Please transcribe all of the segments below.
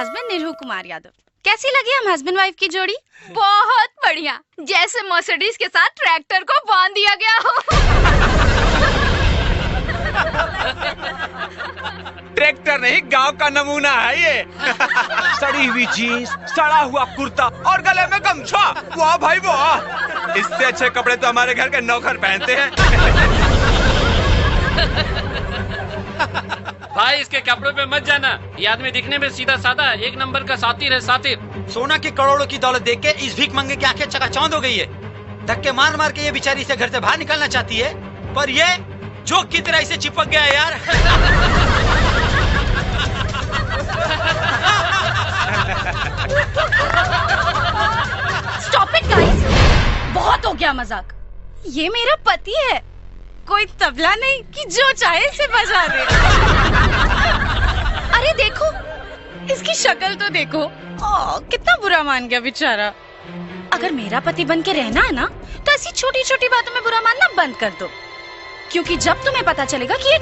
Husband Nirahu Kumar Yadav. कैसी लगी हम हस्बैंड वाइफ की जोड़ी? बहुत बढ़िया, जैसे मर्सिडीज के साथ ट्रैक्टर को बांध दिया गया हो। ट्रैक्टर नहीं, गांव का नमूना है ये। सड़ी हुई जीन्स, सड़ा हुआ कुर्ता और गले में गमछा। वाह भाई वाह, इससे अच्छे कपड़े तो हमारे घर के नौकर पहनते हैं। भाई इसके कपड़ों पे मत जाना, ये आदमी दिखने में सीधा साधा एक नंबर का सातिर है, सातिर। सोना की करोड़ों की दौलत देख के इस भीख मंगे की आंखें चकाचौंध हो गई है। धक्के मार मार के ये बेचारी से घर से बाहर निकलना चाहती है, पर ये जोक की तरह इसे चिपक गया है यार। स्टॉप इट गाइस, बहुत हो गया मजाक। ये मेरा पति है, कोई तबला नहीं कि जो चाहे इसे बजा दे। अरे देखो, इसकी शक्ल तो देखो, कितना बुरा मान गया बेचारा। अगर मेरा पति बन के रहना है ना, तो ऐसी छोटी छोटी बातों में बुरा मानना बंद कर दो, क्योंकि जब तुम्हें पता चलेगा कि ये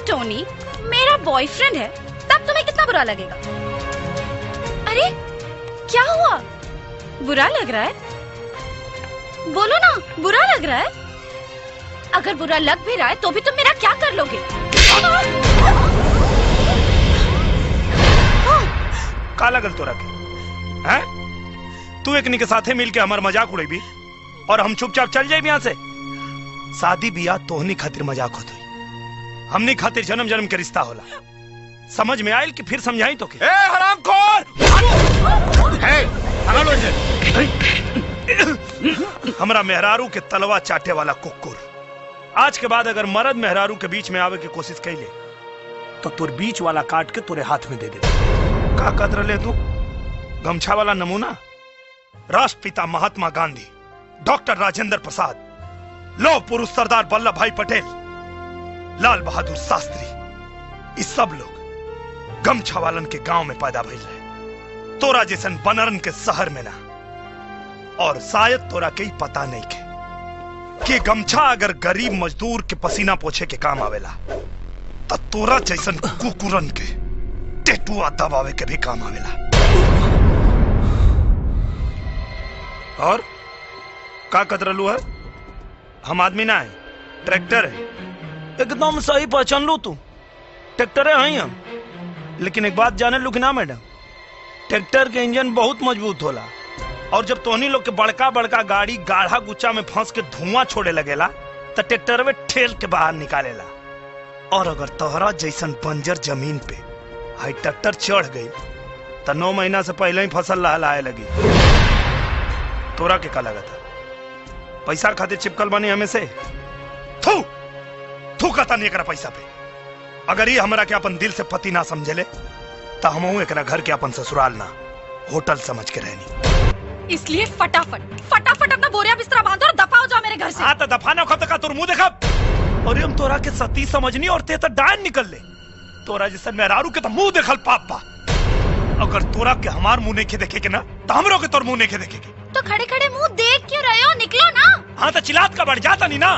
टोनी मेरा बॉयफ्रेंड है, तब तुम्हें कितना बुरा लगेगा। अरे क्या हुआ, बुरा लग रहा है? बोलो ना, बुरा लग रहा है? अगर बुरा लग भी रहा है तो भी तुम मेरा क्या कर लोगे? का लगल तोरा के? हैं? तू एकनी के साथे मिलके हमार मजाक उड़ेबी और हम चुपचाप चल जाए यहाँ से? शादी बियाह तोहनी खातिर मजाक होत हुई, हमनी खातिर जन्म जन्म के रिश्ता होला। समझ में आयल कि फिर समझाई तो के? हरामखोर! हमरा मेहरारू के तलवा चाटे वाला कुकुर, आज के बाद अगर मर्द मेहरारू के बीच में आवे की कोशिश कैले तो तुर बीच वाला काट के तुरे हाथ में दे दे। का कदर ले तू? गमछा वाला नमूना? राष्ट्रपिता महात्मा गांधी, डॉक्टर राजेंद्र प्रसाद, लौह पुरुष सरदार वल्लभ भाई पटेल, लाल बहादुर शास्त्री, इस सब लोग गमछा वालन के गांव में पैदा भइल रहे। तोरा जैसन बनरन के शहर में ना। और शायद तोरा के पता नहीं के कि गमछा अगर गरीब मजदूर के पसीना पोछे के काम आवेला, तो तोरा जैसन कुकुरन के टेटुआ दबावे के भी काम आवेला। और का कतरलू है? हम आदमी ना है, ट्रैक्टर है। एकदम सही पहचान लो तू, ट्रैक्टर है हम। लेकिन एक बात जाने लू कि ना मैडम, ट्रैक्टर के इंजन बहुत मजबूत होला, और जब तोहनी लोग के बड़का बड़का गाड़ी गाढ़ा गुच्चा में फंस के धुआं छोड़े लगेला तो ट्रैक्टर में ठेल के बाहर निकालेला। और अगर तोहरा जैसन बंजर जमीन पे हाई ट्रैक्टर चढ़ गई तो 9 महीना से पहले ही फसल लहलाए लगी। तोरा के का लगा था? पैसा खातिर चिपकल बनी हमें से? थू थू कहता नहीं एकरा पैसा पे। अगर ये हमरा के अपन दिल से पति ना समझेले तो हम एकरा घर के अपन ससुराल ना होटल समझ के रहनी। इसलिए फटाफट अपना बोरिया बिस्तरा बांधो और दफा हो जाओ मेरे घर से। हाँ तो दफा ना कब तक तोर मुंह देखा। और हम तोरा के सती समझनी और ते तो डायन निकल ले। तोरा जैसे मेहरारू के तो मुंह देखल पाप बा। अगर तोरा के हमार मुंह नहीं देखे के ना तो हमरो के तोर मुंह नहीं देखे के। तो खड़े खड़े मुंह देख क्यों रहे हो? निकलो ना। हाँ तो चिल्लात का बढ़ जाता नहीं ना।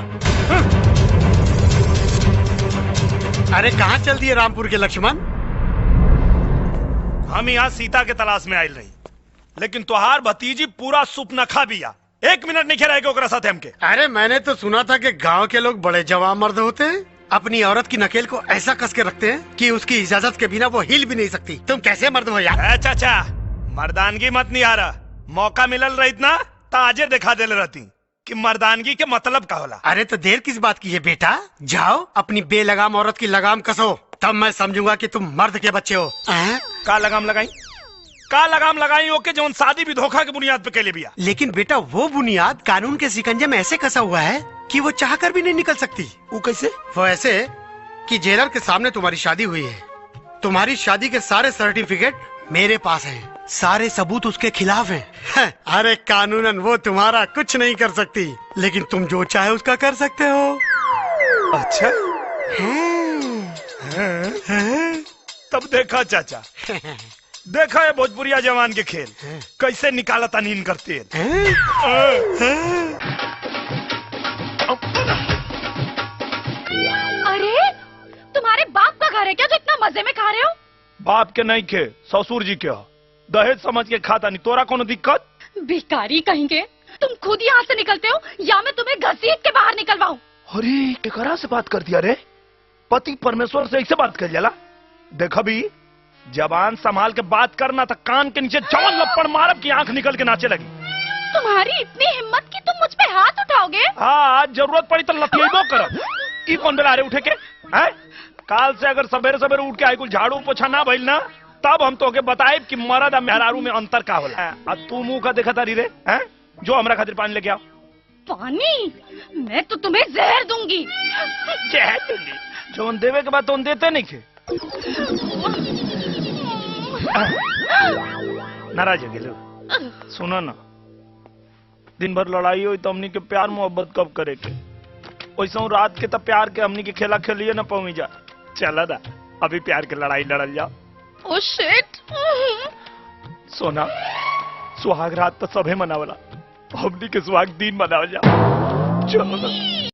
अरे कहाँ चल दिए रामपुर के लक्ष्मण? हम यहाँ सीता के तलाश में आयल रही, लेकिन तुहार भतीजी पूरा सुपनखा बिया। 1 मिनट नहीं खेला ओकरा साथे हमके। अरे मैंने तो सुना था कि गांव के लोग बड़े जवान मर्द होते हैं, अपनी औरत की नकेल को ऐसा कस के रखते हैं कि उसकी इजाजत के बिना वो हिल भी नहीं सकती। तुम कैसे मर्द हो यार? चाचा मर्दानगी मत नहीं आ रहा, मौका मिलल रही ना तो आजे दिखा देले रहती कि मर्दानगी के मतलब का होला। अरे तो देर किस बात की है बेटा, जाओ अपनी बेलगाम औरत की लगाम कसो, तब मैं समझूंगा कि तुम मर्द के बच्चे हो। का लगाम लगाई? का लगाम लगाई ओके जो शादी भी धोखा की बुनियाद पे कैले बिया। लेकिन बेटा वो बुनियाद कानून के शिकंजे में ऐसे कसा हुआ है कि वो चाह कर भी नहीं निकल सकती। वो कैसे? वो ऐसे कि जेलर के सामने तुम्हारी शादी हुई है, तुम्हारी शादी के सारे सर्टिफिकेट मेरे पास हैं, सारे सबूत उसके खिलाफ हैं। अरे कानूनन वो तुम्हारा कुछ नहीं कर सकती, लेकिन तुम जो चाहे उसका कर सकते हो। अच्छा तब देखा चाचा, देखा है भोजपुरिया जवान के खेल कैसे निकाला तानीन करते हैं। अरे तुम्हारे बाप का घर है क्या जो इतना मजे में खा रहे हो? बाप के नहीं खे, ससुर जी के। दहेज समझ के खाता नहीं, तोरा कोनो दिक्कत? भिखारी कहेंगे, तुम खुद यहाँ से निकलते हो या मैं तुम्हें घसीट के बाहर निकलवाऊं? अरे केकरा से बात कर दिया रे? पति परमेश्वर से ऐसे बात कर जाला? देखा भी, जबान संभाल के बात करना था, कान के नीचे जवन लपड़ मारब की आंख निकल के नाचे लगी। तुम्हारी इतनी हिम्मत कि तुम मुझ पे हाथ उठाओगे? हाँ, आज जरूरत पड़ी तो लतियेबो करब। ई कौन बेला रे उठे के? हैं? काल से अगर सवेरे सवेरे उठ के आई कुल झाड़ू पोछा ना भइल ना, तब हम तोके बताएब कि मर्द और मेहरारू में अंतर का होला। आ तू मुंह का देखा तारी रे? हैं? जो हमरा खातिर पानी लेके आओ। पानी? मैं तो तुम्हें जहर दूंगी। जहर दूंगी? जोन देवे के बाद तो देते नहीं खे। नाराज हो गेलो? सुनो ना, दिन भर लड़ाई हुई तो हमनी के प्यार मोहब्बत कब करे के? वैसे रात के तो प्यार के हमनी के खेला खेलिए ना पहुंच जा। चला दा, अभी प्यार के लड़ाई लड़ल जाओ। Oh shit. सोना, सुहाग रात तो सभे मनावला, हमनी के सुहाग दिन मनावल जाओ। चलो ना।